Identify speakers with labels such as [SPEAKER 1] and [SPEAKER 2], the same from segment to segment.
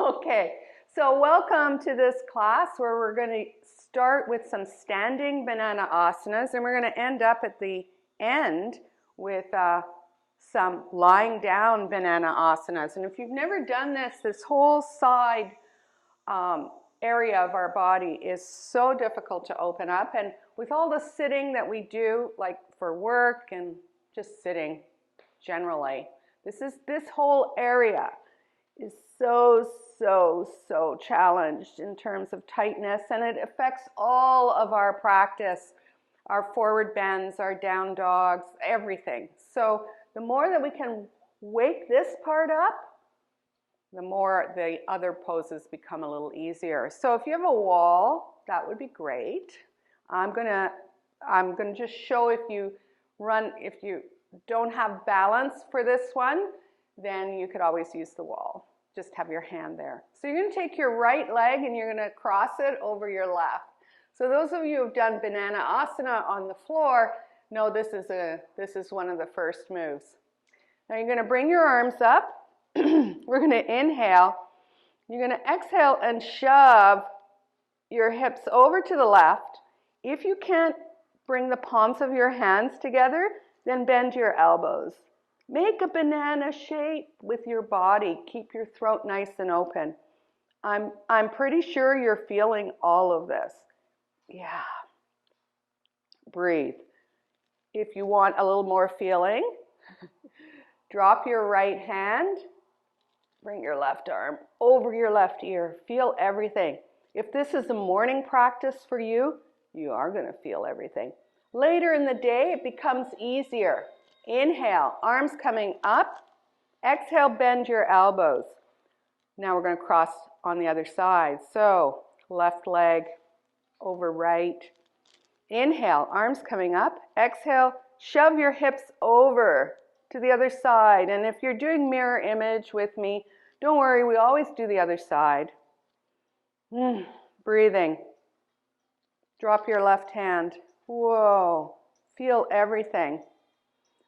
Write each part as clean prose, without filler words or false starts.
[SPEAKER 1] Okay, so welcome to this class where we're going to start with some standing banana asanas, and we're going to end up at the end with some lying down banana asanas. And if you've never done this whole side area of our body is so difficult to open up. And with all the sitting that we do, like for work and just sitting generally, this whole area is so challenged in terms of tightness, and it affects all of our practice, our forward bends, our down dogs, everything. So the more that we can wake this part up, the more the other poses become a little easier. So if you have a wall, that would be great. I'm gonna just show if you don't have balance for this one, then you could always use the wall. Just have your hand there. So you're going to take your right leg and you're going to cross it over your left. So those of you who have done banana asana on the floor know this is one of the first moves. Now you're going to bring your arms up. We're going to inhale. You're going to exhale and shove your hips over to the left. If you can't bring the palms of your hands together, then bend your elbows. Make a banana shape with your body. Keep your throat nice and open. I'm pretty sure you're feeling all of this. Yeah. Breathe. If you want a little more feeling, drop your right hand. Bring your left arm over your left ear. Feel everything. If this is a morning practice for you, you are going to feel everything. Later in the day, it becomes easier. Inhale, arms coming up. Exhale, bend your elbows. Now we're going to cross on the other side. So left leg over right. Inhale, arms coming up. Exhale, shove your hips over to the other side. And if you're doing mirror image with me, don't worry, we always do the other side. Breathing. Drop your left hand. Whoa, feel everything.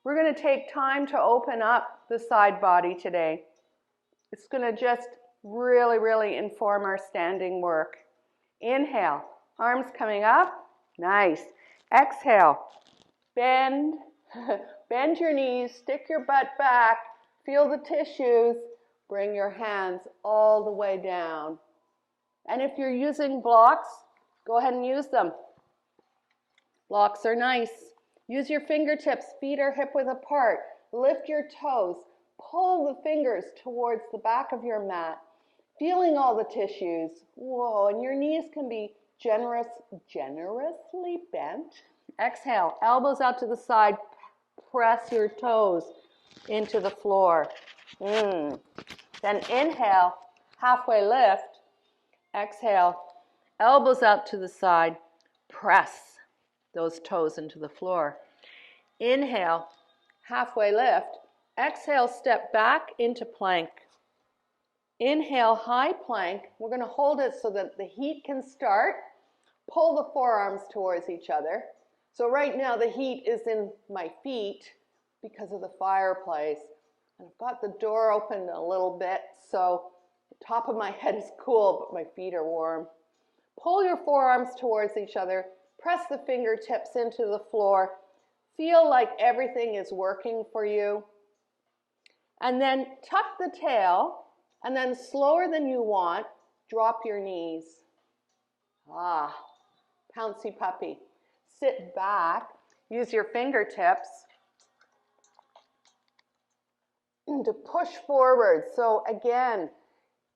[SPEAKER 1] We're going to take time to open up the side body today. It's going to just really inform our standing work. Inhale, arms coming up. Nice. Exhale, bend. Bend your knees, stick your butt back, feel the tissues. Bring your hands all the way down. And if you're using blocks, go ahead and use them. Blocks are nice. Use your fingertips, feet are hip width apart. Lift your toes. Pull the fingers towards the back of your mat. Feeling all the tissues. Whoa, and your knees can be generously bent. Exhale, elbows out to the side. Press your toes into the floor. Then inhale, halfway lift. Exhale, elbows out to the side. Press those toes into the floor. Inhale, halfway lift. Exhale, step back into plank. Inhale, high plank. We're going to hold it so that the heat can start. Pull the forearms towards each other. So right now the heat is in my feet because of the fireplace. And I've got the door open a little bit, so the top of my head is cool, but my feet are warm. Pull your forearms towards each other. Press the fingertips into the floor. Feel like everything is working for you. And then tuck the tail, and then slower than you want, drop your knees. Pouncy puppy. Sit back. Use your fingertips to push forward. So again,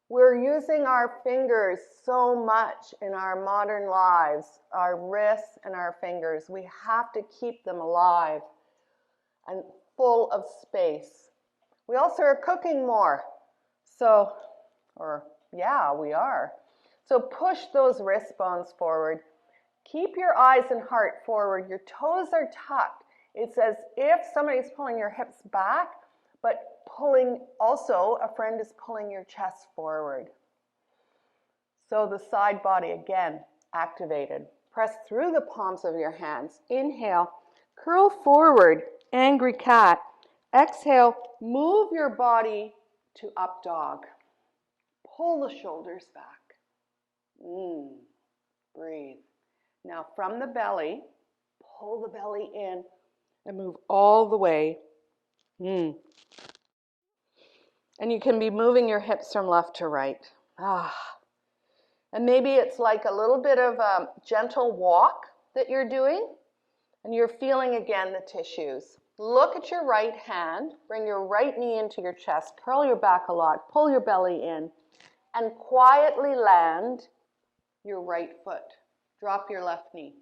[SPEAKER 1] we're using our fingers so much in our modern lives, our wrists and our fingers. We have to keep them alive and full of space. We also are cooking more. We are. So push those wrist bones forward. Keep your eyes and heart forward. Your toes are tucked. It's as if somebody's pulling your hips back, but a friend is pulling your chest forward. So the side body, again, activated. Press through the palms of your hands. Inhale, curl forward, angry cat. Exhale, move your body to up dog. pull the shoulders back. Breathe. Now from the belly, pull the belly in and move all the way. And you can be moving your hips from left to right. And maybe it's like a little bit of a gentle walk that you're doing, and you're feeling again the tissues. Look at your right hand, bring your right knee into your chest, curl your back a lot, pull your belly in, and quietly land your right foot. Drop your left knee.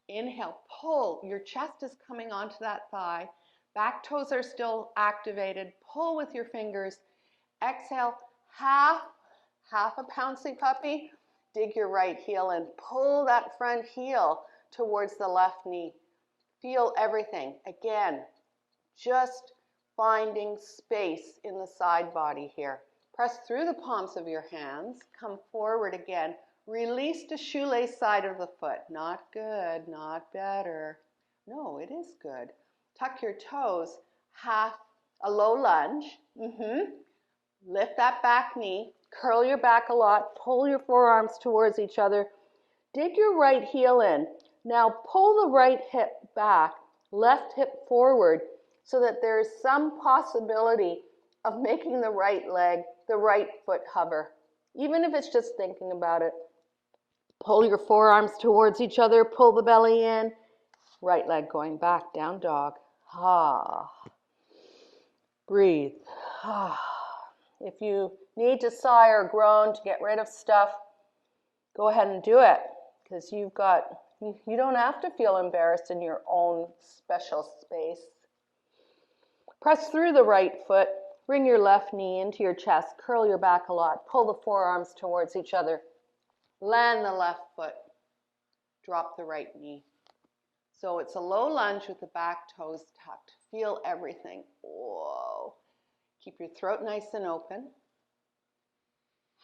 [SPEAKER 1] Inhale, pull. Your chest is coming onto that thigh. Back toes are still activated. Pull with your fingers. Exhale, half a bouncy puppy. Dig your right heel in. Pull that front heel towards the left knee. Feel everything. Again, just finding space in the side body here. Press through the palms of your hands. Come forward again. Release the shoelace side of the foot. Not good, not better. No, it is good. Tuck your toes, a low lunge. Lift that back knee. Curl your back a lot. Pull your forearms towards each other. Dig your right heel in. Now pull the right hip back, left hip forward, so that there is some possibility of making the right foot hover. Even if it's just thinking about it. Pull your forearms towards each other, pull the belly in. Right leg going back, down dog. Breathe. If you need to sigh or groan to get rid of stuff, go ahead and do it, because you don't have to feel embarrassed in your own special space. Press through the right foot, bring your left knee into your chest, curl your back a lot, pull the forearms towards each other. Land the left foot, drop the right knee. So it's a low lunge with the back toes tucked. Feel everything. Whoa. Keep your throat nice and open.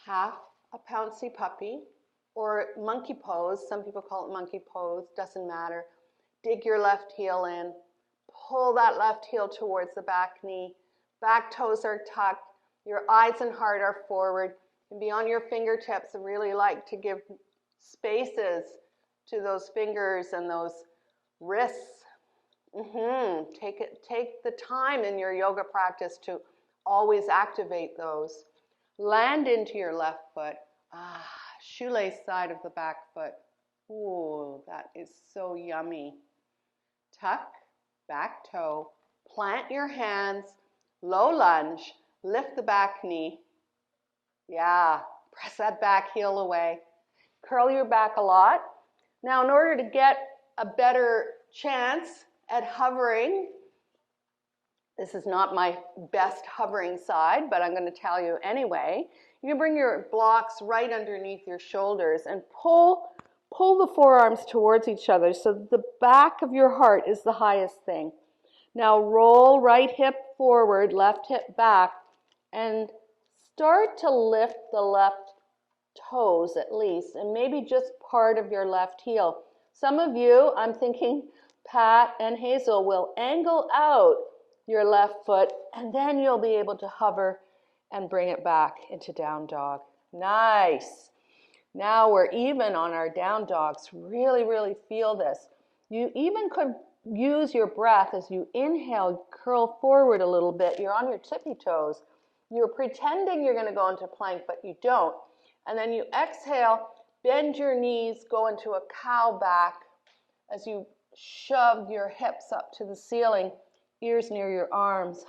[SPEAKER 1] Half a pouncy puppy or monkey pose. Some people call it monkey pose, doesn't matter. Dig your left heel in. Pull that left heel towards the back knee. Back toes are tucked. Your eyes and heart are forward. And beyond your fingertips, I really like to give spaces to those fingers and those wrists. Take the time in your yoga practice to always activate those. Land into your left foot. Shoelace side of the back foot. Ooh, that is so yummy. Tuck, back toe. Plant your hands. Low lunge. Lift the back knee. Yeah, press that back heel away. Curl your back a lot. Now, in order to get a better chance at hovering, this is not my best hovering side, but I'm going to tell you anyway. You can bring your blocks right underneath your shoulders and pull the forearms towards each other so the back of your heart is the highest thing. Now roll right hip forward, left hip back, and start to lift the left toes at least, and maybe just part of your left heel. Some of you, I'm thinking Pat and Hazel, will angle out your left foot, and then you'll be able to hover and bring it back into down dog. Nice. Now we're even on our down dogs. Really, really feel this. You even could use your breath as you inhale, curl forward a little bit. You're on your tippy toes. You're pretending you're going to go into plank, but you don't. And then you exhale, bend your knees, go into a cow back as you shove your hips up to the ceiling, ears near your arms.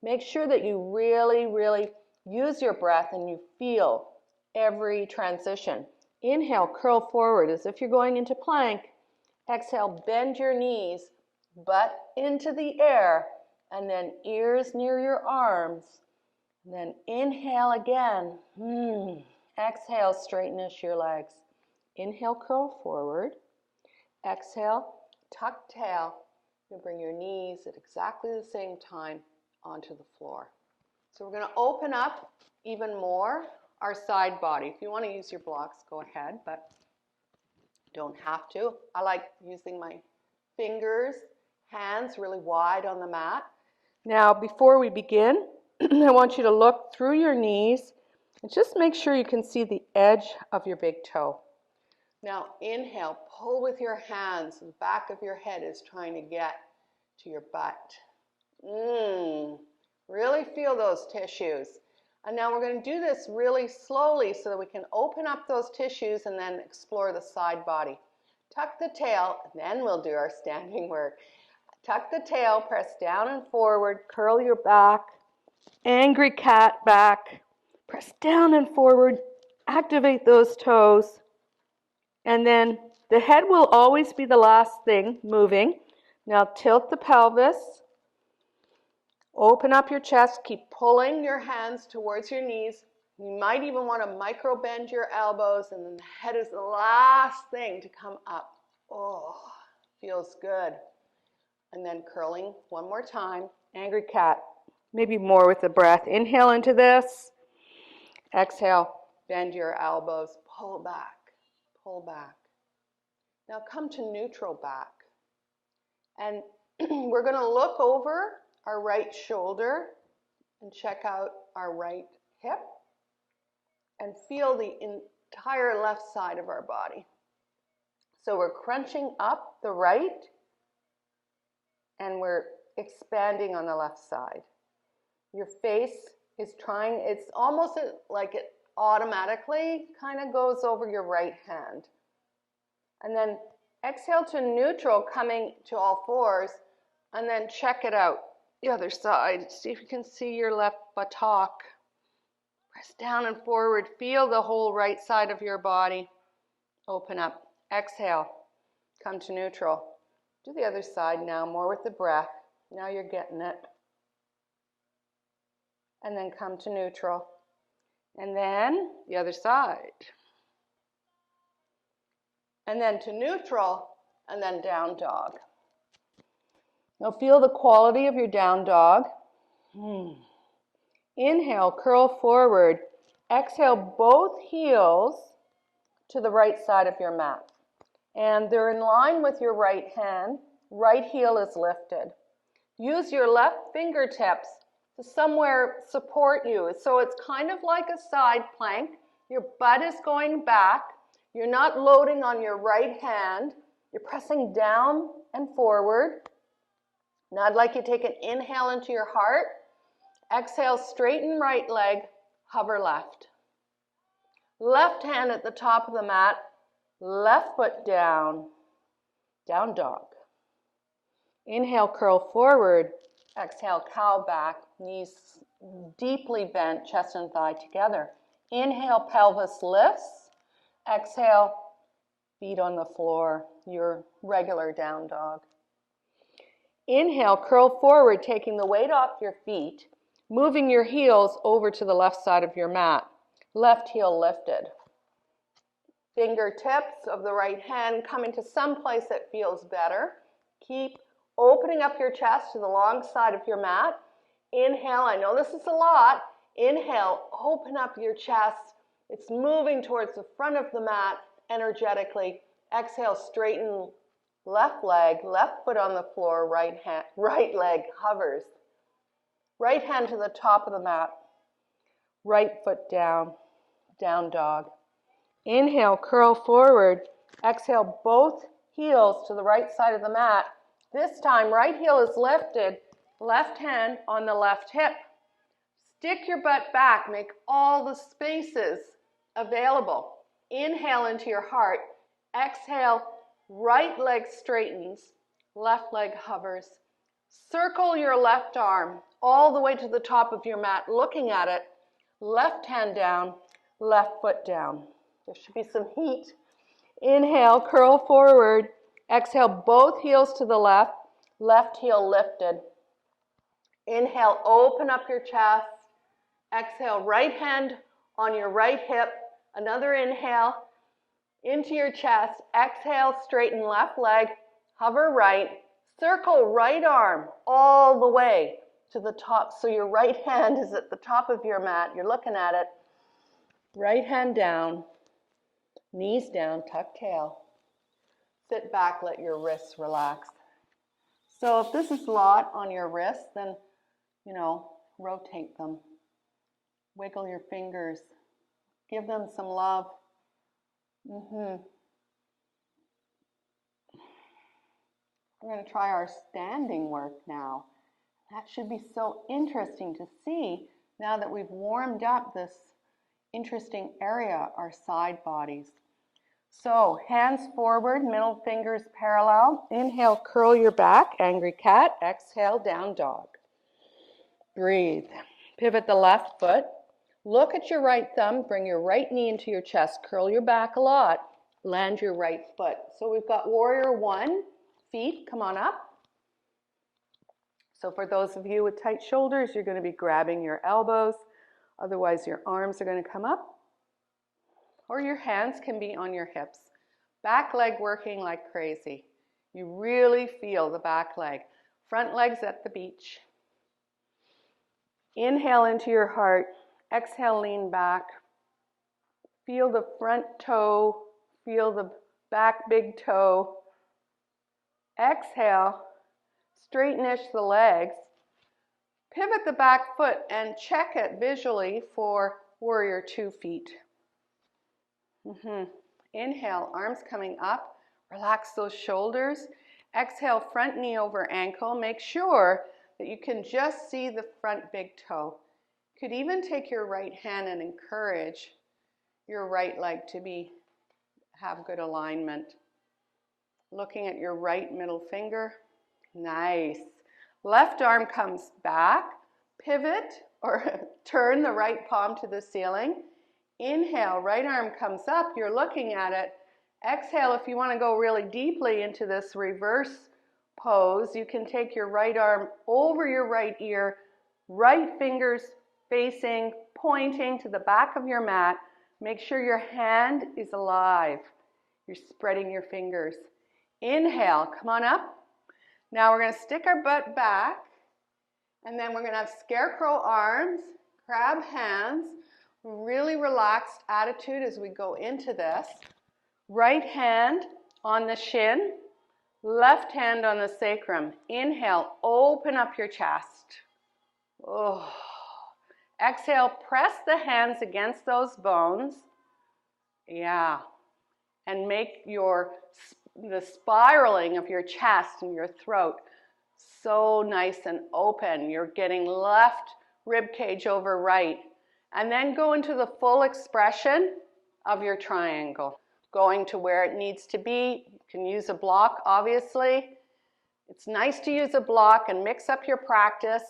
[SPEAKER 1] Make sure that you really, really use your breath and you feel every transition. Inhale, curl forward as if you're going into plank. Exhale, bend your knees, butt into the air, and then ears near your arms. And then inhale again. Exhale, straightenish your legs. Inhale, curl forward. Exhale, tuck tail. You bring your knees at exactly the same time onto the floor. So we're going to open up even more our side body. If you want to use your blocks, go ahead, but don't have to. I like using my fingers, hands really wide on the mat. Now, before we begin, I want you to look through your knees and just make sure you can see the edge of your big toe. Now inhale, pull with your hands. The back of your head is trying to get to your butt. Really feel those tissues. And now we're going to do this really slowly so that we can open up those tissues and then explore the side body. Tuck the tail, and then we'll do our standing work. Tuck the tail, press down and forward, curl your back, angry cat back, press down and forward, activate those toes, and then the head will always be the last thing moving. Now tilt the pelvis, open up your chest, keep pulling your hands towards your knees. You might even want to micro bend your elbows, and then the head is the last thing to come up. Oh, feels good. And then curling one more time, angry cat, maybe more with the breath. Inhale into this, exhale, bend your elbows, pull back, pull back. Now come to neutral back. And we're going to look over our right shoulder and check out our right hip and feel the entire left side of our body. So we're crunching up the right and we're expanding on the left side. Your face is trying, it's almost like it automatically kind of goes over your right hand. And then exhale to neutral, coming to all fours, and then check it out the other side. See if you can see your left buttock. Press down and forward. Feel the whole right side of your body. Open up. Exhale. Come to neutral. Do the other side now, more with the breath. Now you're getting it. And then come to neutral. And then the other side. And then to neutral, and then down dog. Now feel the quality of your down dog. Inhale, curl forward. Exhale, both heels to the right side of your mat. And they're in line with your right hand. Right heel is lifted. Use your left fingertips to somewhere support you. So it's kind of like a side plank. Your butt is going back. You're not loading on your right hand. You're pressing down and forward. Now I'd like you to take an inhale into your heart. Exhale, straighten right leg, hover left. Left hand at the top of the mat, left foot down, down dog. Inhale, curl forward. Exhale, cow back, knees deeply bent, chest and thigh together. Inhale, pelvis lifts. Exhale, feet on the floor, your regular down dog. Inhale, curl forward, taking the weight off your feet, moving your heels over to the left side of your mat. Left heel lifted. Fingertips of the right hand come into some place that feels better. Keep opening up your chest to the long side of your mat. Inhale, I know this is a lot. Inhale, open up your chest. It's moving towards the front of the mat energetically. Exhale, straighten left leg, left foot on the floor, right leg hovers. Right hand to the top of the mat. Right foot down, down dog. Inhale, curl forward. Exhale, both heels to the right side of the mat. This time, right heel is lifted, left hand on the left hip. Stick your butt back, make all the spaces available. Inhale into your heart. Exhale, right leg straightens, left leg hovers. Circle your left arm all the way to the top of your mat, looking at it. Left hand down, left foot down. There should be some heat. Inhale, curl forward. Exhale, both heels to the left, left heel lifted. Inhale, open up your chest. Exhale, right hand on your right hip. Another inhale into your chest. Exhale, straighten left leg, hover right. Circle right arm all the way to the top. So your right hand is at the top of your mat. You're looking at it. Right hand down, knees down, tuck tail. Sit back, let your wrists relax. So if this is a lot on your wrists, then, rotate them. Wiggle your fingers. Give them some love. We're going to try our standing work now. That should be so interesting to see now that we've warmed up this interesting area, our side bodies. So hands forward, middle fingers parallel. Inhale, curl your back, angry cat. Exhale, down dog. Breathe. Pivot the left foot. Look at your right thumb. Bring your right knee into your chest. Curl your back a lot. Land your right foot. So we've got warrior one. Feet, come on up. So for those of you with tight shoulders, you're going to be grabbing your elbows. Otherwise, your arms are going to come up. Or your hands can be on your hips. Back leg working like crazy. You really feel the back leg. Front legs at the beach. Inhale into your heart. Exhale, lean back. Feel the front toe. Feel the back big toe. Exhale. Straighten-ish the legs. Pivot the back foot and check it visually for warrior 2 feet. Inhale, arms coming up. Relax those shoulders. Exhale, front knee over ankle. Make sure that you can just see the front big toe. You could even take your right hand and encourage your right leg to have good alignment. Looking at your right middle finger. Nice. Left arm comes back. Pivot or turn the right palm to the ceiling. Inhale, right arm comes up. You're looking at it. Exhale, if you want to go really deeply into this reverse pose, you can take your right arm over your right ear, right fingers facing, pointing to the back of your mat. Make sure your hand is alive. You're spreading your fingers. Inhale, come on up. Now we're going to stick our butt back, and then we're going to have scarecrow arms, crab hands, really relaxed attitude as we go into this. Right hand on the shin, left hand on the sacrum. Inhale, open up your chest. Oh. Exhale, press the hands against those bones. Yeah. And make the spiraling of your chest and your throat so nice and open. You're getting left rib cage over right. And then go into the full expression of your triangle. Going to where it needs to be. You can use a block, obviously. It's nice to use a block and mix up your practice.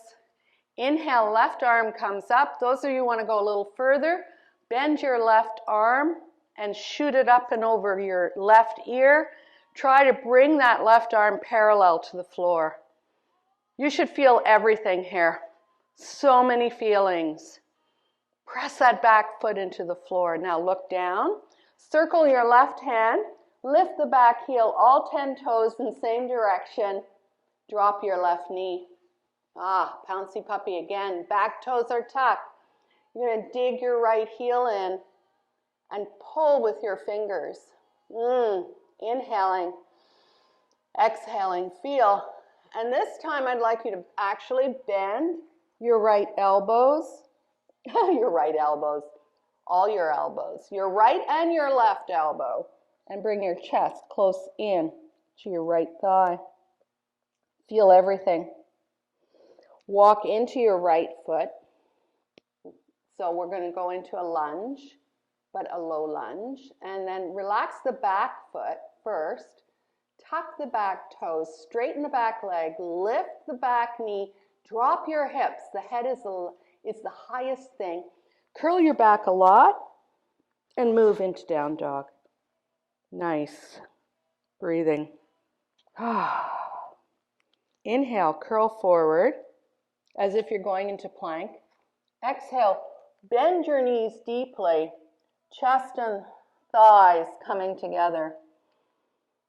[SPEAKER 1] Inhale, left arm comes up. Those of you who want to go a little further, bend your left arm and shoot it up and over your left ear. Try to bring that left arm parallel to the floor. You should feel everything here. So many feelings. Press that back foot into the floor. Now look down. Circle your left hand. Lift the back heel, all 10 toes in the same direction. Drop your left knee. Pouncy puppy again. Back toes are tucked. You're going to dig your right heel in and pull with your fingers. Inhaling. Exhaling. Feel. And this time I'd like you to actually bend your right elbows. Your right elbows. All your elbows. Your right and your left elbow. And bring your chest close in to your right thigh. Feel everything. Walk into your right foot. So we're going to go into a lunge, but a low lunge. And then relax the back foot first. Tuck the back toes. Straighten the back leg. Lift the back knee. Drop your hips. The head is the highest thing. Curl your back a lot and move into down dog. Nice. Breathing. Inhale, curl forward as if you're going into plank. Exhale, bend your knees deeply. Chest and thighs coming together.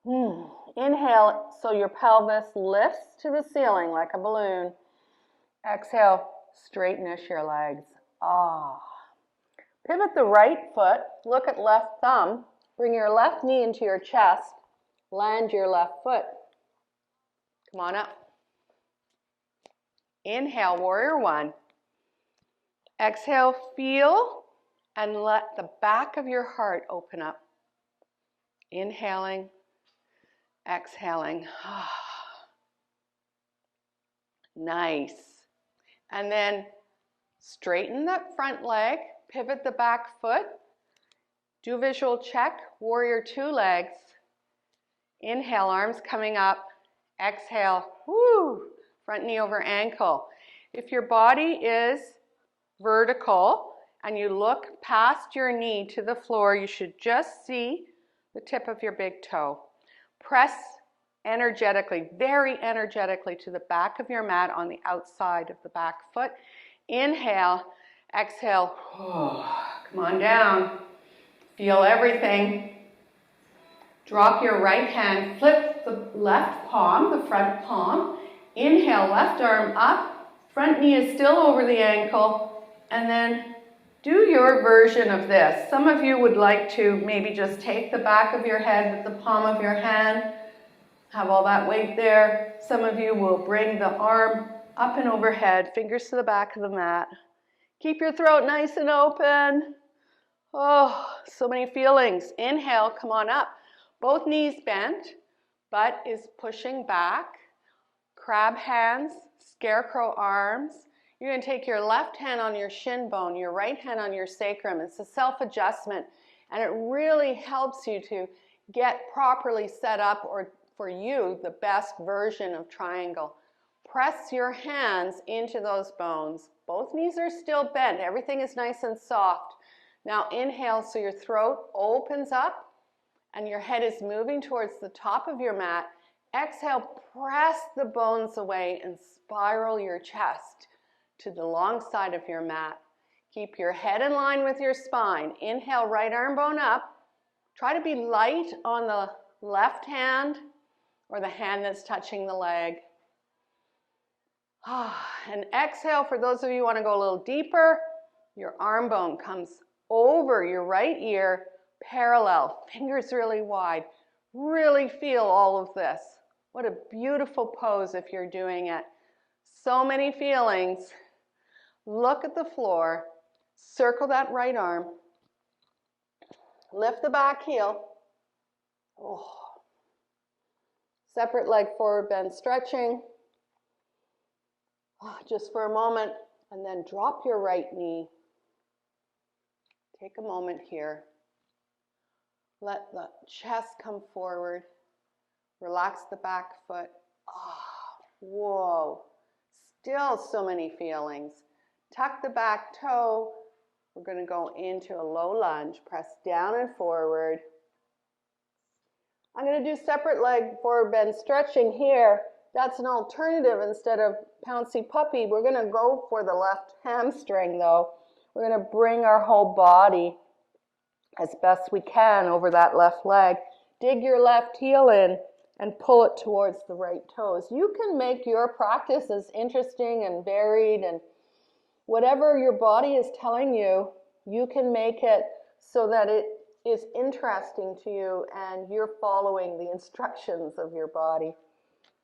[SPEAKER 1] Inhale, so your pelvis lifts to the ceiling like a balloon. Exhale, straighten-ish your legs. Pivot the right foot. Look at left thumb. Bring your left knee into your chest. Land your left foot. Come on up. Inhale, warrior one. Exhale, feel, and let the back of your heart open up. Inhaling, exhaling. Nice. And then straighten that front leg, pivot the back foot. Do a visual check, warrior two legs. Inhale, arms coming up. Exhale, woo, front knee over ankle. If your body is vertical and you look past your knee to the floor, you should just see the tip of your big toe. Press energetically, very energetically to the back of your mat on the outside of the back foot. Inhale, exhale, come on down. Feel everything. Drop your right hand, flip the left palm, the front palm. Inhale, left arm up, front knee is still over the ankle, and then do your version of this. Some of you would like to maybe just take the back of your head with the palm of your hand, have all that weight there. Some of you will bring the arm up and overhead, fingers to the back of the mat. Keep your throat nice and open. Oh, so many feelings. Inhale, come on up. Both knees bent, butt is pushing back. Crab hands, scarecrow arms. You're going to take your left hand on your shin bone, your right hand on your sacrum. It's a self-adjustment, and it really helps you to get properly set up, or for you, the best version of triangle. Press your hands into those bones. Both knees are still bent. Everything is nice and soft. Now inhale so your throat opens up and your head is moving towards the top of your mat. Exhale, press the bones away and spiral your chest to the long side of your mat. Keep your head in line with your spine. Inhale, right arm bone up. Try to be light on the left hand or the hand that's touching the leg. And exhale, for those of you who want to go a little deeper, your arm bone comes over your right ear, parallel, fingers really wide. Really feel all of this. What a beautiful pose if you're doing it. So many feelings. Look at the floor, circle that right arm, lift the back heel. Separate leg forward bend stretching. Just for a moment, and then drop your right knee. Take a moment here. Let the chest come forward. Relax the back foot. Whoa. Still so many feelings. Tuck the back toe. We're going to go into a low lunge. Press down and forward. I'm going to do separate leg forward bend stretching here. That's an alternative instead of pouncy puppy. We're going to go for the left hamstring though. We're going to bring our whole body as best we can over that left leg. Dig your left heel in and pull it towards the right toes. You can make your practice as interesting and varied, and whatever your body is telling you, you can make it so that it is interesting to you and you're following the instructions of your body.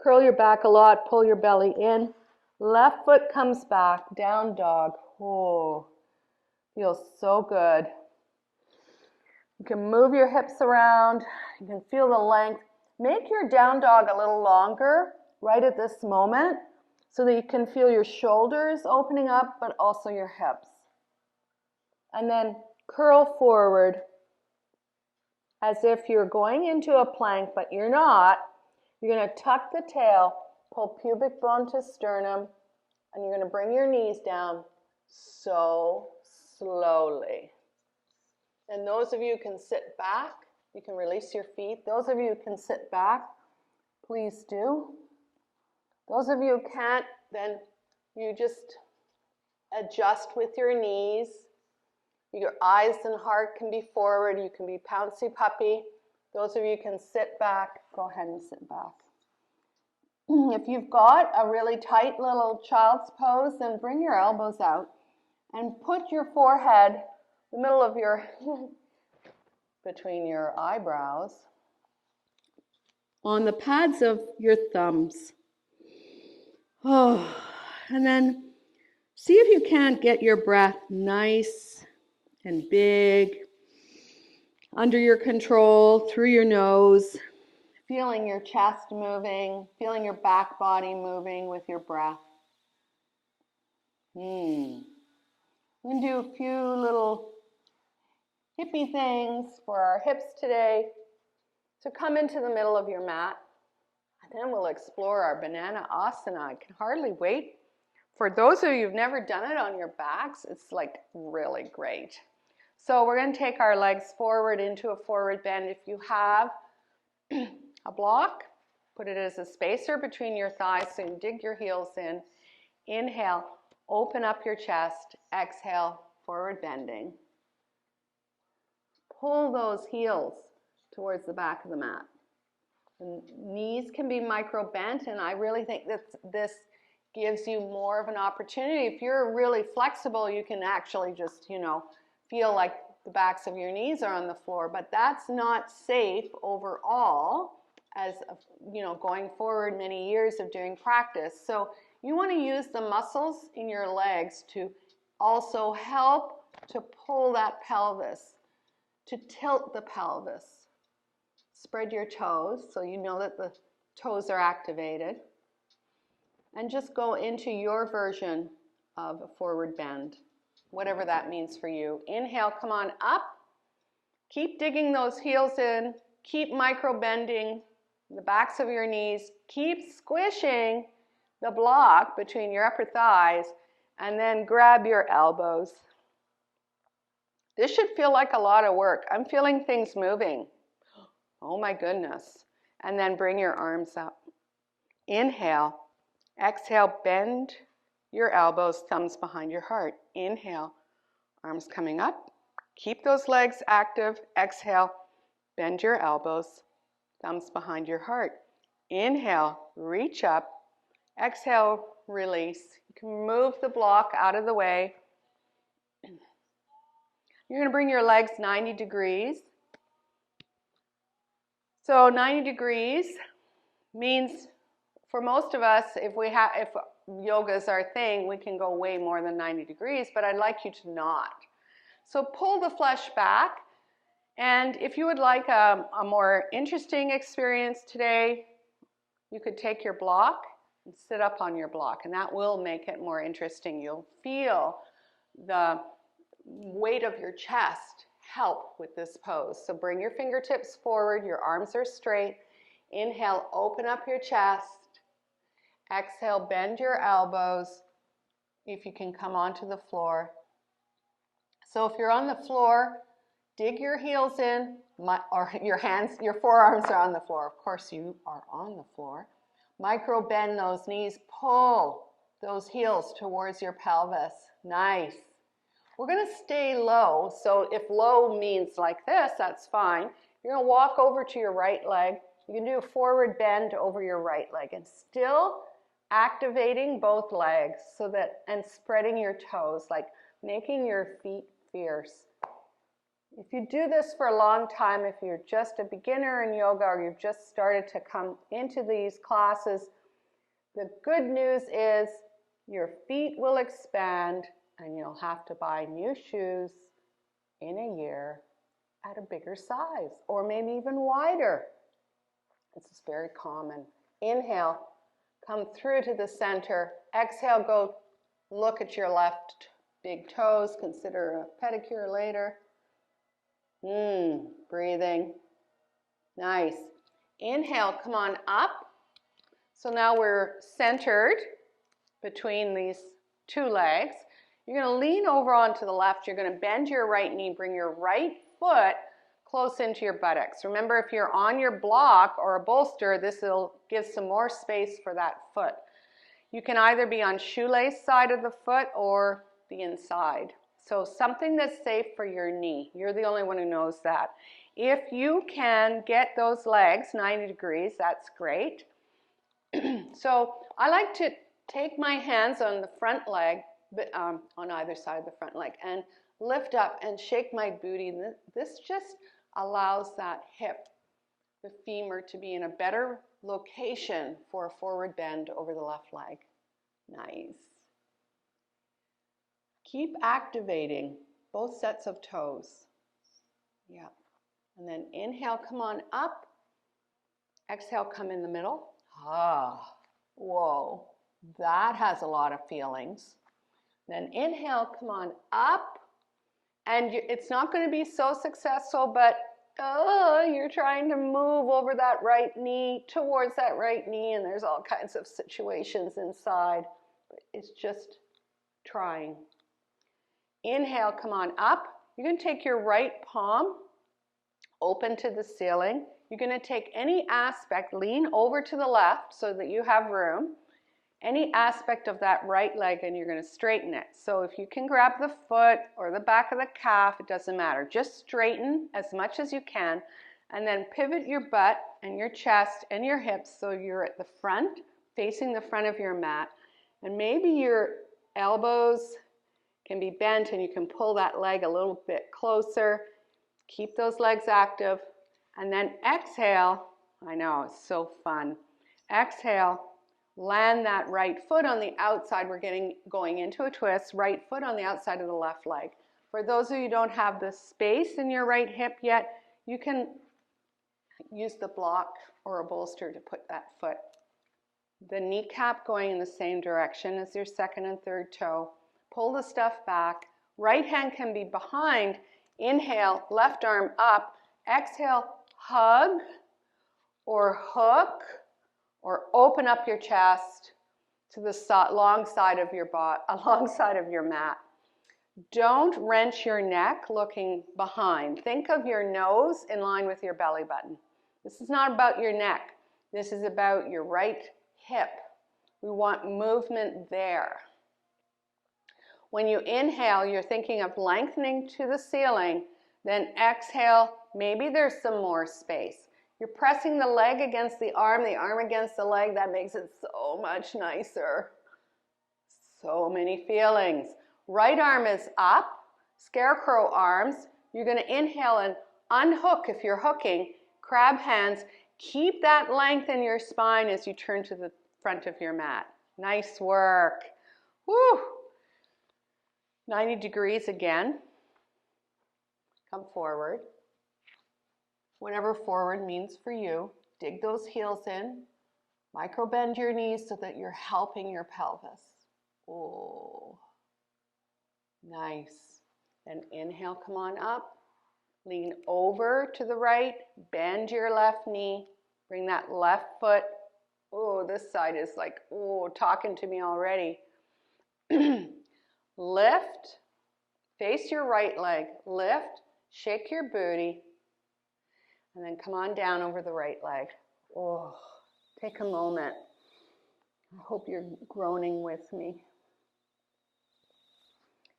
[SPEAKER 1] Curl your back a lot, pull your belly in. Left foot comes back, down dog. Oh, feels so good. You can move your hips around. You can feel the length. Make your down dog a little longer right at this moment so that you can feel your shoulders opening up, but also your hips. And then curl forward as if you're going into a plank, but you're not. You're going to tuck the tail, pull pubic bone to sternum, and you're going to bring your knees down so slowly. And those of you who can sit back, you can release your feet. Those of you who can sit back, please do. Those of you who can't, then you just adjust with your knees. Your eyes and heart can be forward. You can be pouncy puppy. Those of you who can sit back, go ahead and sit back. If you've got a really tight little child's pose, then bring your elbows out and put your forehead, the middle of your, between your eyebrows, on the pads of your thumbs. And then See if you can't get your breath nice and big, under your control, through your nose, feeling your chest moving, feeling your back body moving with your breath. We're going to do a few little hippie things for our hips today. So come into the middle of your mat, and then we'll explore our bananasana. I can hardly wait. For those of you who've never done it on your backs, it's like really great. So we're going to take our legs forward into a forward bend. If you have a block, put it as a spacer between your thighs so you dig your heels in. Inhale, open up your chest. Exhale, forward bending. Pull those heels towards the back of the mat. The knees can be micro bent, and I really think that this gives you more of an opportunity. If you're really flexible, you can actually just, feel like the backs of your knees are on the floor, but that's not safe overall as, going forward many years of doing practice. So you want to use the muscles in your legs to also help to pull that pelvis, to tilt the pelvis. Spread your toes so you know that the toes are activated. And just go into your version of a forward bend, whatever that means for you. Inhale, come on up. Keep digging those heels in. Keep micro bending the backs of your knees. Keep squishing the block between your upper thighs, and then grab your elbows. This should feel like a lot of work. I'm feeling things moving. Oh my goodness. And then bring your arms up. Inhale. Exhale, bend your elbows, thumbs behind your heart. Inhale, arms coming up. Keep those legs active. Exhale, bend your elbows, thumbs behind your heart. Inhale, reach up. Exhale, release. You can move the block out of the way. You're going to bring your legs 90 degrees. So 90 degrees means for most of us, if yoga is our thing, we can go way more than 90 degrees, but I'd like you to not. So pull the flesh back, and if you would like a more interesting experience today, you could take your block and sit up on your block, and that will make it more interesting. You'll feel the weight of your chest help with this pose. So bring your fingertips forward, your arms are straight. Inhale, open up your chest. Exhale, bend your elbows if you can come onto the floor. So if you're on the floor, dig your heels in, or your forearms are on the floor. Of course, you are on the floor. Micro bend those knees, pull those heels towards your pelvis. Nice. We're going to stay low. So if low means like this, that's fine. You're going to walk over to your right leg. You can do a forward bend over your right leg and still activating both legs and spreading your toes, like making your feet fierce. If you do this for a long time, if you're just a beginner in yoga or you've just started to come into these classes, the good news is your feet will expand and you'll have to buy new shoes in a year at a bigger size or maybe even wider. This is very common. Inhale. Come through to the center. Exhale, go look at your left big toes. Consider a pedicure later. Breathing. Nice. Inhale, come on up. So now we're centered between these two legs. You're going to lean over onto the left. You're going to bend your right knee. Bring your right foot close into your buttocks. Remember, if you're on your block or a bolster, this will give some more space for that foot. You can either be on shoelace side of the foot or the inside. So something that's safe for your knee. You're the only one who knows that. If you can get those legs 90 degrees, that's great. So I like to take my hands on the front leg, on either side of the front leg, and lift up and shake my booty. This just allows that hip, the femur, to be in a better location for a forward bend over the left leg. Nice. Keep activating both sets of toes. Yeah. And then inhale, come on up. Exhale, come in the middle. Ah, whoa, that has a lot of feelings. Then inhale, come on up. And it's not going to be so successful, but you're trying to move over that right knee, towards that right knee, and there's all kinds of situations inside. It's just trying. Inhale, come on up. You're going to take your right palm open to the ceiling. You're going to take any aspect, lean over to the left so that you have room. Any aspect of that right leg, and you're going to straighten it. So if you can grab the foot or the back of the calf, it doesn't matter. Just straighten as much as you can, and then pivot your butt and your chest and your hips so you're at the front, facing the front of your mat. And maybe your elbows can be bent and you can pull that leg a little bit closer. Keep those legs active. And then exhale. I know, it's so fun. Exhale. Land that right foot on the outside. We're going into a twist. Right foot on the outside of the left leg. For those of you who don't have the space in your right hip yet, you can use the block or a bolster to put that foot. The kneecap going in the same direction as your second and third toe. Pull the stuff back. Right hand can be behind. Inhale, left arm up. Exhale, hug or hook. Or open up your chest to the long side of your alongside of your mat. Don't wrench your neck looking behind. Think of your nose in line with your belly button. This is not about your neck. This is about your right hip. We want movement there. When you inhale, you're thinking of lengthening to the ceiling. Then exhale, maybe there's some more space. You're pressing the leg against the arm against the leg. That makes it so much nicer. So many feelings. Right arm is up, scarecrow arms. You're going to inhale and unhook if you're hooking. Crab hands. Keep that length in your spine as you turn to the front of your mat. Nice work. Woo! 90 degrees again. Come forward. Whatever forward means for you. Dig those heels in. Micro bend your knees so that you're helping your pelvis. Oh, nice. Then inhale, come on up. Lean over to the right. Bend your left knee. Bring that left foot. Oh, this side is like, oh, talking to me already. Lift. Face your right leg. Lift. Shake your booty. And then come on down over the right leg. Oh, take a moment. I hope you're groaning with me.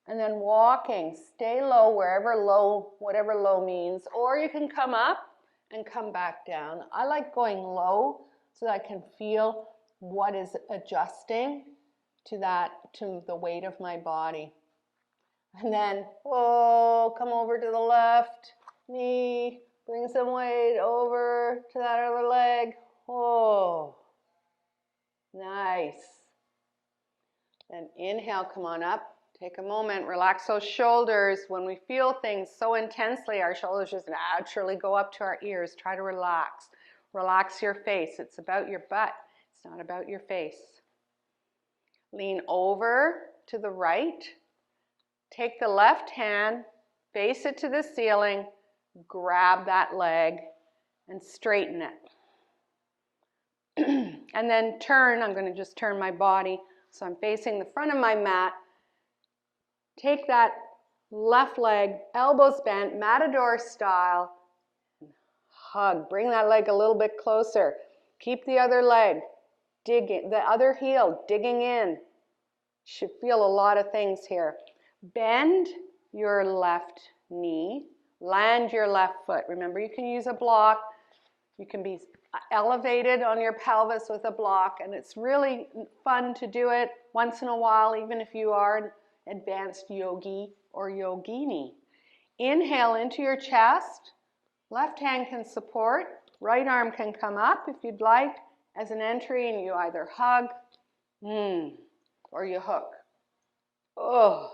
[SPEAKER 1] And then walking, stay low wherever low, whatever low means. Or you can come up and come back down. I like going low so that I can feel what is adjusting to the weight of my body. And then, come over to the left knee. Bring some weight over to that other leg. Oh, nice. Then inhale, come on up. Take a moment, relax those shoulders. When we feel things so intensely, our shoulders just naturally go up to our ears. Try to relax. Relax your face. It's about your butt. It's not about your face. Lean over to the right. Take the left hand, face it to the ceiling. Grab that leg and straighten it. And then turn. I'm going to just turn my body so I'm facing the front of my mat. Take that left leg, elbows bent, matador style. Hug. Bring that leg a little bit closer. Keep the other leg digging, the other heel digging in. Should feel a lot of things here. Bend your left knee. Land your left foot. Remember, you can use a block. You can be elevated on your pelvis with a block, and it's really fun to do it once in a while, even if you are an advanced yogi or yogini. Inhale into your chest. Left hand can support. Right arm can come up if you'd like as an entry, and you either hug or you hook. Oh,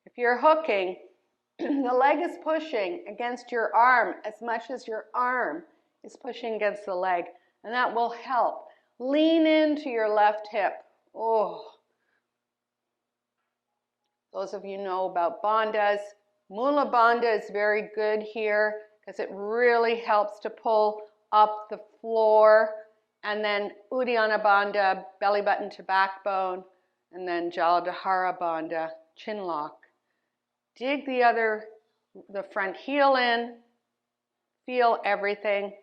[SPEAKER 1] If you're hooking, the leg is pushing against your arm as much as your arm is pushing against the leg, and that will help. Lean into your left hip. Oh. Those of you know about bandhas. Mula bandha is very good here because it really helps to pull up the floor. And then Uddiyana bandha, belly button to backbone. And then Jaladhara bandha, chin lock. Dig the front heel in. Feel everything.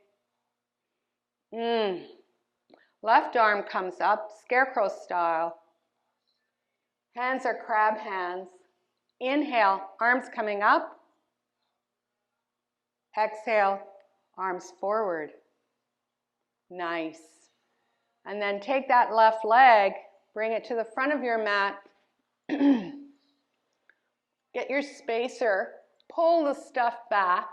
[SPEAKER 1] Left arm comes up, scarecrow style. Hands are crab hands. Inhale, arms coming up. Exhale, arms forward. Nice. And then take that left leg, bring it to the front of your mat. Get your spacer, pull the stuff back,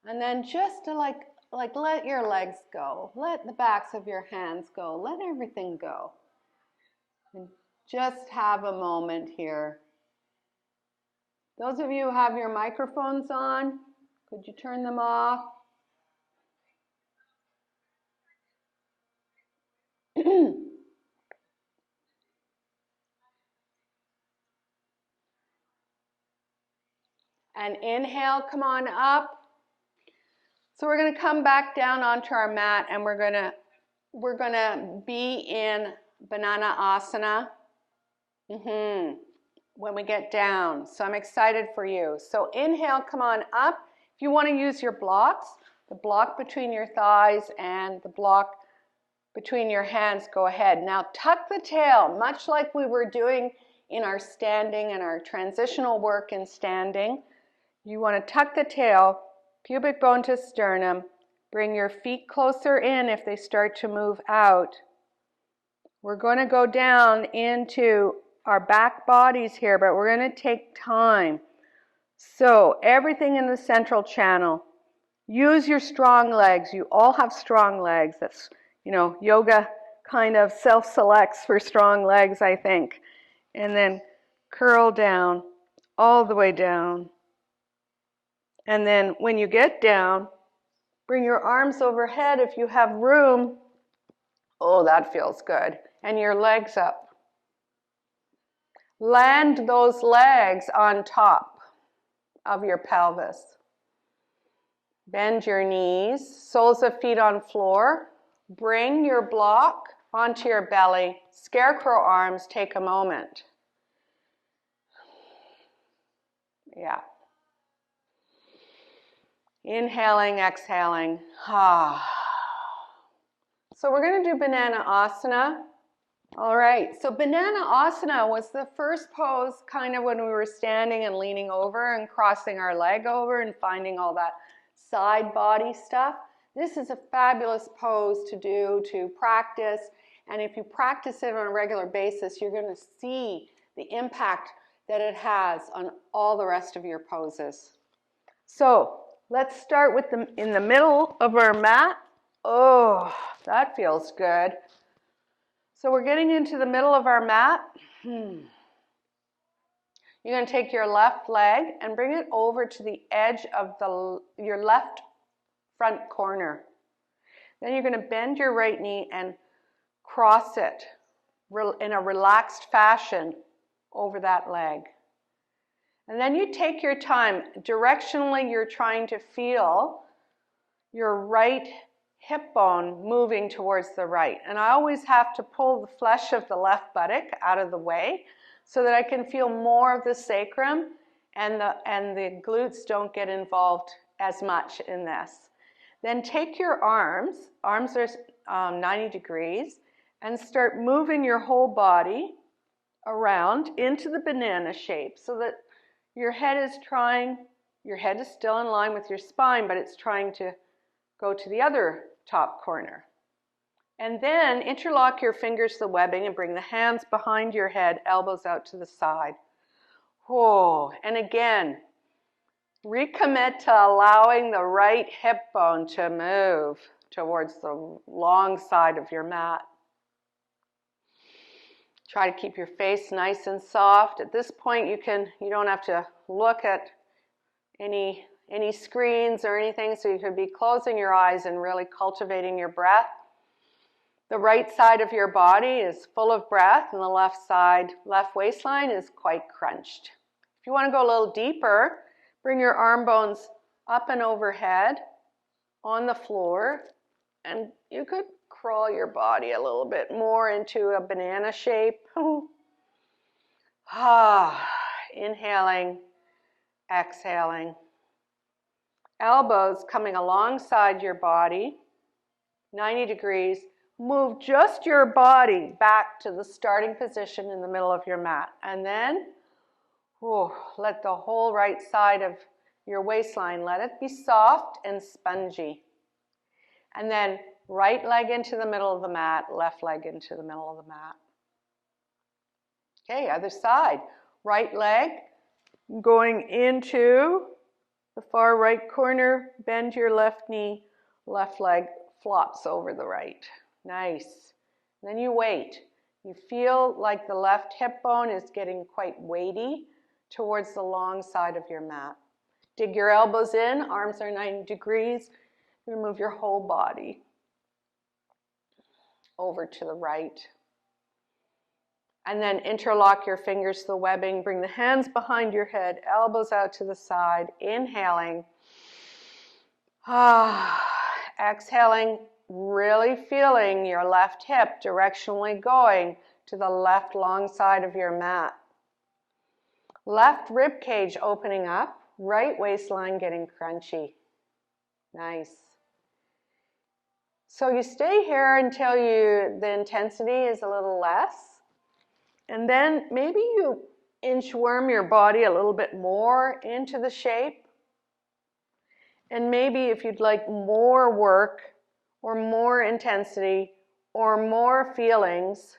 [SPEAKER 1] and then just to like let your legs go. Let the backs of your hands go. Let everything go. And just have a moment here. Those of you who have your microphones on, could you turn them off? And inhale, come on up. So we're going to come back down onto our mat, and we're going to be in bananasana. When we get down. So I'm excited for you. So inhale, come on up. If you want to use your blocks, the block between your thighs and the block between your hands, go ahead. Now tuck the tail, much like we were doing in our standing and our transitional work in standing. You want to tuck the tail, pubic bone to sternum. Bring your feet closer in if they start to move out. We're going to go down into our back bodies here, but we're going to take time. So everything in the central channel. Use your strong legs. You all have strong legs. That's, yoga kind of self-selects for strong legs, I think. And then curl down, all the way down. And then when you get down, bring your arms overhead if you have room. Oh, that feels good. And your legs up. Land those legs on top of your pelvis. Bend your knees, soles of feet on floor. Bring your block onto your belly. Scarecrow arms, take a moment. Yeah. Inhaling, exhaling. So we're going to do bananasana. All right, so bananasana was the first pose kind of when we were standing and leaning over and crossing our leg over and finding all that side body stuff. This is a fabulous pose to do, to practice, and if you practice it on a regular basis, you're going to see the impact that it has on all the rest of your poses. So let's start with in the middle of our mat. Oh, that feels good. So we're getting into the middle of our mat. You're going to take your left leg and bring it over to the edge of your left front corner. Then you're going to bend your right knee and cross it in a relaxed fashion over that leg. And then you take your time. Directionally, you're trying to feel your right hip bone moving towards the right. And I always have to pull the flesh of the left buttock out of the way so that I can feel more of the sacrum and the glutes don't get involved as much in this. Then take your arms are 90 degrees, and start moving your whole body around into the banana shape so that your head is still in line with your spine, but it's trying to go to the other top corner. And then interlock your fingers to the webbing and bring the hands behind your head, elbows out to the side. Whoa. And again, recommit to allowing the right hip bone to move towards the long side of your mat. Try to keep your face nice and soft. At this point, you don't have to look at any screens or anything, so you could be closing your eyes and really cultivating your breath. The right side of your body is full of breath, and the left waistline is quite crunched. If you want to go a little deeper, bring your arm bones up and overhead on the floor, and you could crawl your body a little bit more into a banana shape. Inhaling, exhaling. Elbows coming alongside your body, 90 degrees. Move just your body back to the starting position in the middle of your mat. And then, let the whole right side of your waistline, let it be soft and spongy. And then right leg into the middle of the mat, left leg into the middle of the mat. Okay, other side. Right leg going into the far right corner, bend your left knee, left leg flops over the right. Nice. Then you wait. You feel like the left hip bone is getting quite weighty towards the long side of your mat. Dig your elbows in, arms are 90 degrees. Move your whole body over to the right. And then interlock your fingers to the webbing. Bring the hands behind your head, elbows out to the side. Inhaling. Exhaling, really feeling your left hip directionally going to the left long side of your mat. Left rib cage opening up, right waistline getting crunchy. Nice. So you stay here until the intensity is a little less. And then maybe you inchworm your body a little bit more into the shape. And maybe if you'd like more work or more intensity or more feelings,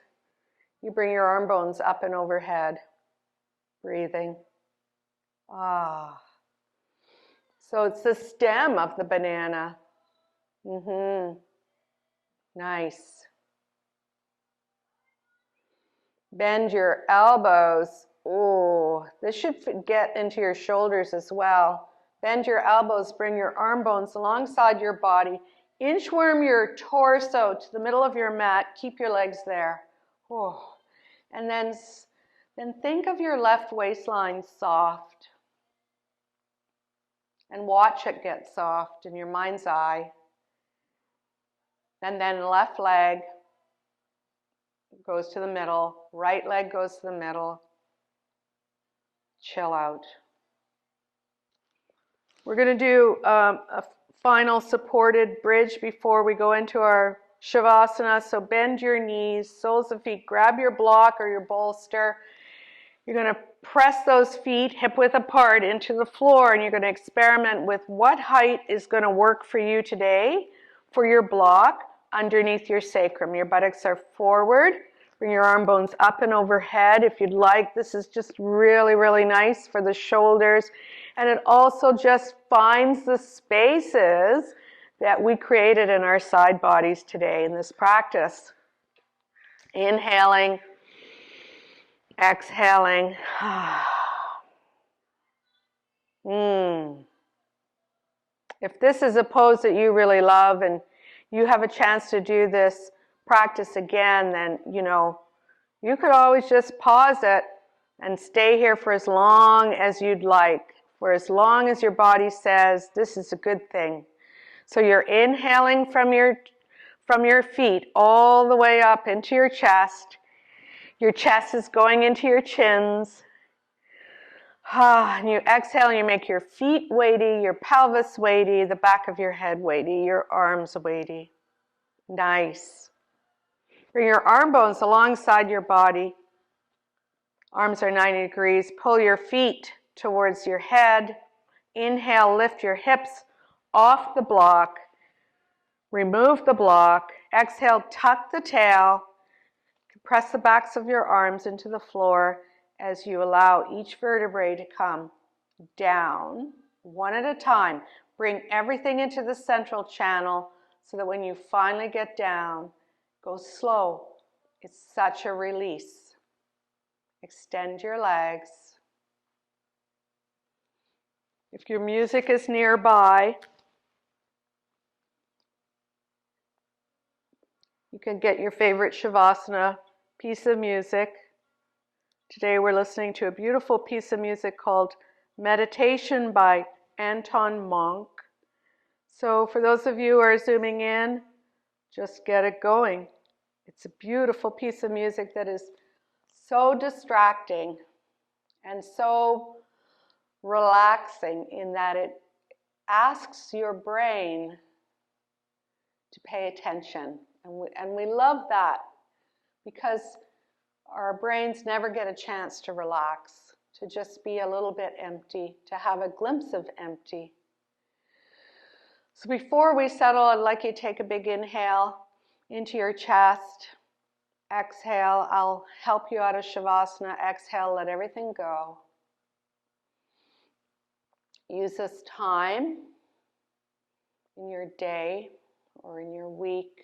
[SPEAKER 1] you bring your arm bones up and overhead. Breathing. So it's the stem of the banana. Nice. Bend your elbows. This should get into your shoulders as well. Bend your elbows, bring your arm bones alongside your body. Inchworm your torso to the middle of your mat. Keep your legs there. And then think of your left waistline soft. And watch it get soft in your mind's eye. And then left leg goes to the middle. Right leg goes to the middle. Chill out. We're going to do a final supported bridge before we go into our savasana. So bend your knees, soles of feet, grab your block or your bolster. You're going to press those feet hip width apart into the floor, and you're going to experiment with what height is going to work for you today for your block underneath your sacrum. Your buttocks are forward. Bring your arm bones up and overhead if you'd like. This is just really, really nice for the shoulders. And it also just finds the spaces that we created in our side bodies today in this practice. Inhaling, exhaling. If this is a pose that you really love and you have a chance to do this practice again, then, you could always just pause it and stay here for as long as you'd like, for as long as your body says this is a good thing. So you're inhaling from your feet all the way up into your chest. Your chest is going into your chins. And you exhale and you make your feet weighty, your pelvis weighty, the back of your head weighty, your arms weighty. Nice. Bring your arm bones alongside your body. Arms are 90 degrees. Pull your feet towards your head. Inhale, lift your hips off the block. Remove the block. Exhale, tuck the tail. Press the backs of your arms into the floor as you allow each vertebrae to come down one at a time. Bring everything into the central channel so that when you finally get down, go slow. It's such a release. Extend your legs. If your music is nearby, you can get your favorite Shavasana piece of music. Today we're listening to a beautiful piece of music called Meditation by Anton Monk. So for those of you who are zooming in, just get it going. It's a beautiful piece of music that is so distracting and so relaxing in that it asks your brain to pay attention. And we love that because our brains never get a chance to relax, to just be a little bit empty, to have a glimpse of empty. So before we settle, I'd like you to take a big inhale into your chest. Exhale, I'll help you out of Shavasana. Exhale, let everything go. Use this time in your day or in your week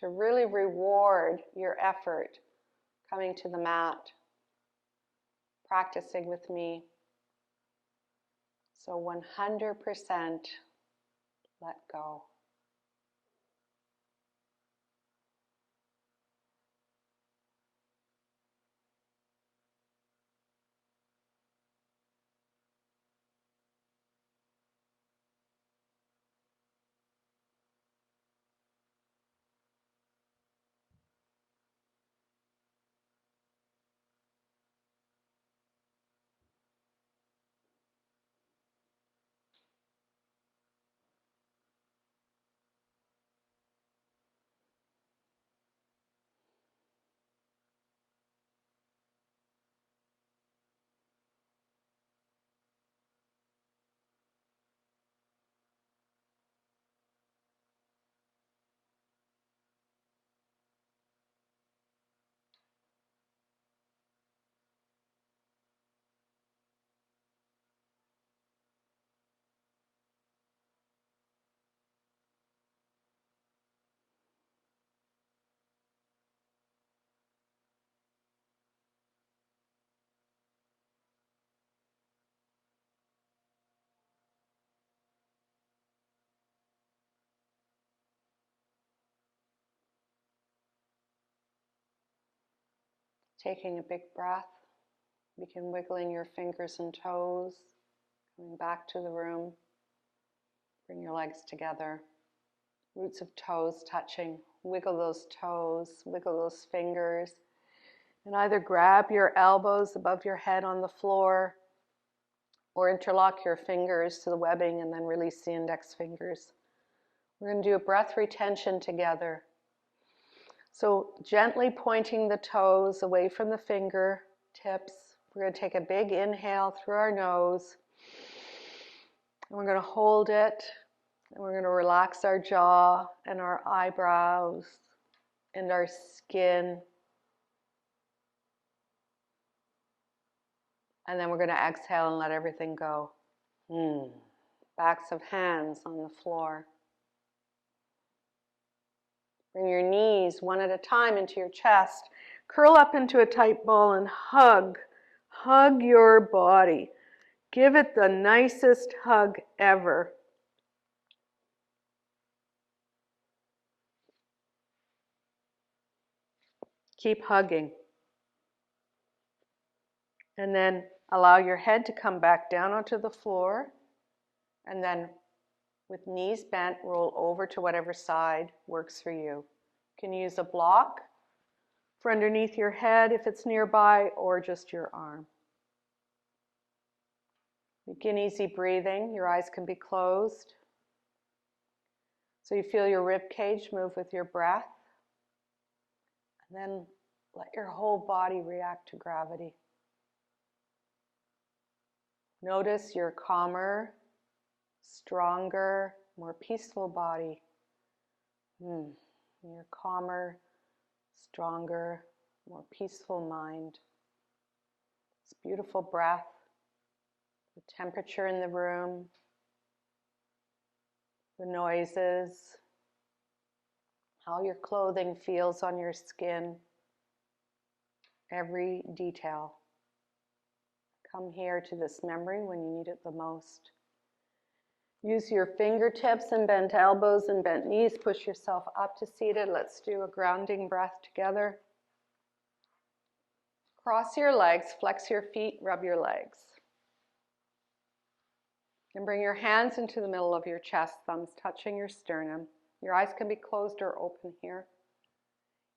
[SPEAKER 1] to really reward your effort coming to the mat, practicing with me. So 100% let go. Taking a big breath, begin wiggling your fingers and toes, coming back to the room. Bring your legs together, roots of toes touching. Wiggle those toes, wiggle those fingers, and either grab your elbows above your head on the floor or interlock your fingers to the webbing and then release the index fingers. We're going to do a breath retention together. So gently pointing the toes away from the fingertips. We're going to take a big inhale through our nose. And we're going to hold it. And we're going to relax our jaw and our eyebrows and our skin. And then we're going to exhale and let everything go. Backs of hands on the floor. Bring your knees one at a time into your chest. Curl up into a tight ball and hug. Hug your body. Give it the nicest hug ever. Keep hugging. And then allow your head to come back down onto the floor. And then with knees bent, roll over to whatever side works for you. You can use a block for underneath your head if it's nearby, or just your arm. Begin easy breathing. Your eyes can be closed. So you feel your rib cage move with your breath. And then let your whole body react to gravity. Notice your calmer, stronger, more peaceful body. Your calmer, stronger, more peaceful mind. This beautiful breath, the temperature in the room, the noises, how your clothing feels on your skin. every detail. Come here to this memory when you need it the most. Use your fingertips and bent elbows and bent knees. Push yourself up to seated. Let's do a grounding breath together. Cross your legs, flex your feet, rub your legs. And bring your hands into the middle of your chest, thumbs touching your sternum. Your eyes can be closed or open here.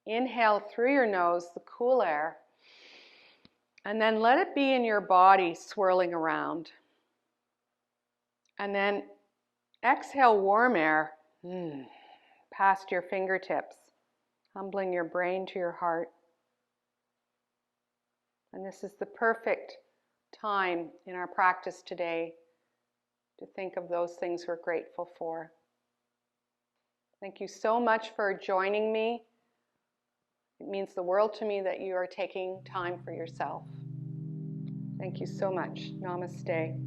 [SPEAKER 1] Inhale through your nose, the cool air. And then let it be in your body, swirling around. And then exhale warm air past your fingertips, humbling your brain to your heart. And this is the perfect time in our practice today to think of those things we're grateful for. Thank you so much for joining me. It means the world to me that you are taking time for yourself. Thank you so much. Namaste.